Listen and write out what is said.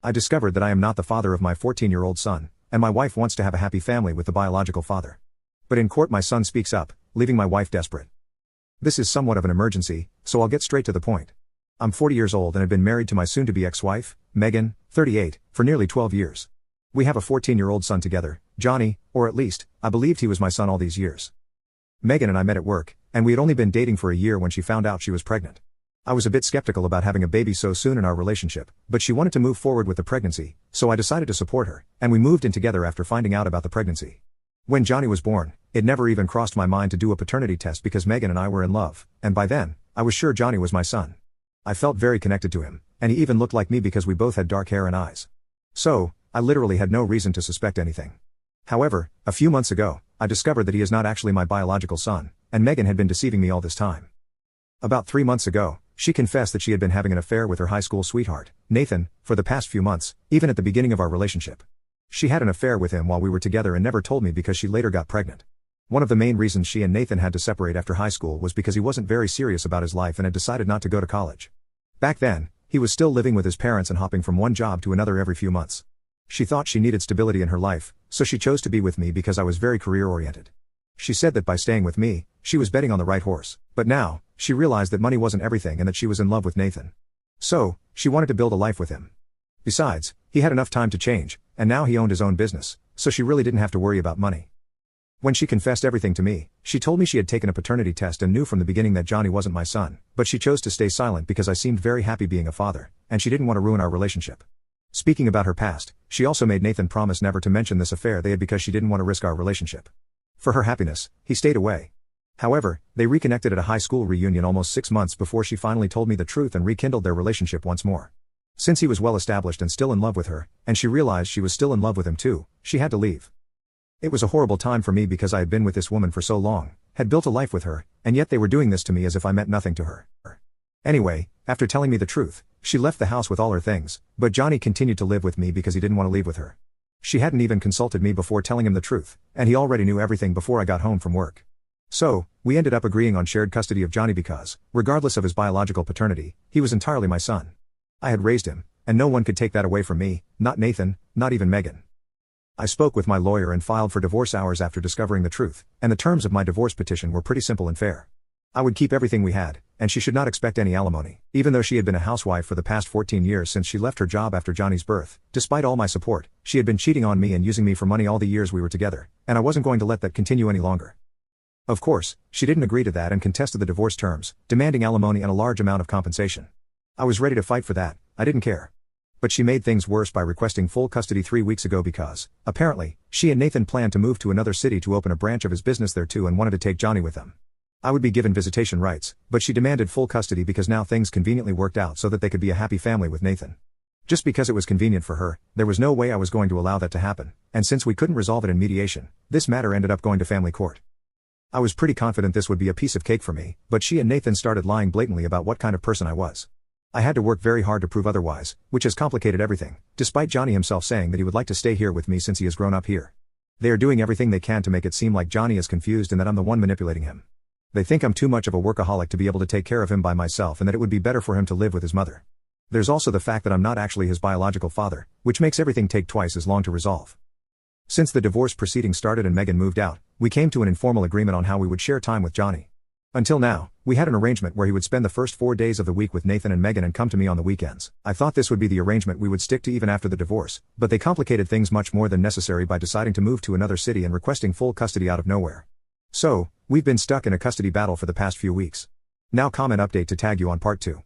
I discovered that I am not the father of my 14-year-old son, and my wife wants to have a happy family with the biological father. But in court my son speaks up, leaving my wife desperate. This is somewhat of an emergency, so I'll get straight to the point. I'm 40 years old and have been married to my soon-to-be ex-wife, Megan, 38, for nearly 12 years. We have a 14-year-old son together, Johnny, or at least, I believed he was my son all these years. Megan and I met at work, and we had only been dating for a year when she found out she was pregnant. I was a bit skeptical about having a baby so soon in our relationship, but she wanted to move forward with the pregnancy, so I decided to support her, and we moved in together after finding out about the pregnancy. When Johnny was born, it never even crossed my mind to do a paternity test because Megan and I were in love, and by then, I was sure Johnny was my son. I felt very connected to him, and he even looked like me because we both had dark hair and eyes. So, I literally had no reason to suspect anything. However, a few months ago, I discovered that he is not actually my biological son, and Megan had been deceiving me all this time. About 3 months ago, she confessed that she had been having an affair with her high school sweetheart, Nathan, for the past few months, even at the beginning of our relationship. She had an affair with him while we were together and never told me because she later got pregnant. One of the main reasons she and Nathan had to separate after high school was because he wasn't very serious about his life and had decided not to go to college. Back then, he was still living with his parents and hopping from one job to another every few months. She thought she needed stability in her life, so she chose to be with me because I was very career-oriented. She said that by staying with me, she was betting on the right horse, but now, she realized that money wasn't everything and that she was in love with Nathan. So, she wanted to build a life with him. Besides, he had enough time to change, and now he owned his own business, so she really didn't have to worry about money. When she confessed everything to me, she told me she had taken a paternity test and knew from the beginning that Johnny wasn't my son, but she chose to stay silent because I seemed very happy being a father, and she didn't want to ruin our relationship. Speaking about her past, she also made Nathan promise never to mention this affair they had because she didn't want to risk our relationship. For her happiness, he stayed away. However, they reconnected at a high school reunion almost 6 months before she finally told me the truth and rekindled their relationship once more. Since he was well established and still in love with her, and she realized she was still in love with him too, she had to leave. It was a horrible time for me because I had been with this woman for so long, had built a life with her, and yet they were doing this to me as if I meant nothing to her. Anyway, after telling me the truth, she left the house with all her things, but Johnny continued to live with me because he didn't want to leave with her. She hadn't even consulted me before telling him the truth, and he already knew everything before I got home from work. So, we ended up agreeing on shared custody of Johnny because, regardless of his biological paternity, he was entirely my son. I had raised him, and no one could take that away from me, not Nathan, not even Megan. I spoke with my lawyer and filed for divorce hours after discovering the truth, and the terms of my divorce petition were pretty simple and fair. I would keep everything we had, and she should not expect any alimony, even though she had been a housewife for the past 14 years since she left her job after Johnny's birth. Despite all my support, she had been cheating on me and using me for money all the years we were together, and I wasn't going to let that continue any longer. Of course, she didn't agree to that and contested the divorce terms, demanding alimony and a large amount of compensation. I was ready to fight for that, I didn't care. But she made things worse by requesting full custody 3 weeks ago because, apparently, she and Nathan planned to move to another city to open a branch of his business there too and wanted to take Johnny with them. I would be given visitation rights, but she demanded full custody because now things conveniently worked out so that they could be a happy family with Nathan. Just because it was convenient for her, there was no way I was going to allow that to happen, and since we couldn't resolve it in mediation, this matter ended up going to family court. I was pretty confident this would be a piece of cake for me, but she and Nathan started lying blatantly about what kind of person I was. I had to work very hard to prove otherwise, which has complicated everything, despite Johnny himself saying that he would like to stay here with me since he has grown up here. They are doing everything they can to make it seem like Johnny is confused and that I'm the one manipulating him. They think I'm too much of a workaholic to be able to take care of him by myself and that it would be better for him to live with his mother. There's also the fact that I'm not actually his biological father, which makes everything take twice as long to resolve. Since the divorce proceedings started and Megan moved out, we came to an informal agreement on how we would share time with Johnny. Until now, we had an arrangement where he would spend the first 4 days of the week with Nathan and Megan and come to me on the weekends. I thought this would be the arrangement we would stick to even after the divorce, but they complicated things much more than necessary by deciding to move to another city and requesting full custody out of nowhere. So, we've been stuck in a custody battle for the past few weeks. Now comment update to tag you on part 2.